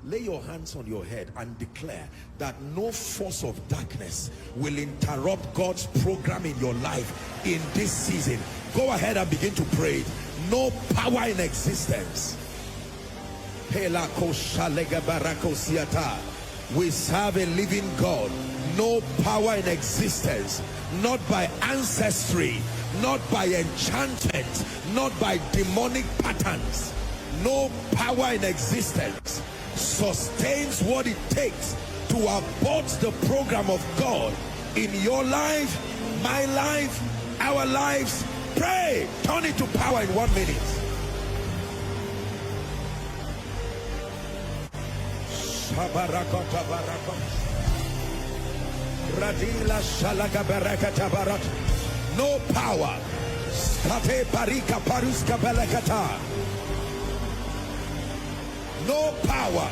Lay your hands on your head and declare that no force of darkness will interrupt God's program in your life in this season. Go ahead and begin to pray. No power in existence. We serve a living God. No power in existence, not by ancestry, not by enchantment, not by demonic patterns. No power in existence sustains what it takes to abort the program of God in your life, my life, our lives. Pray. Turn it to power in 1 minute. No power. No power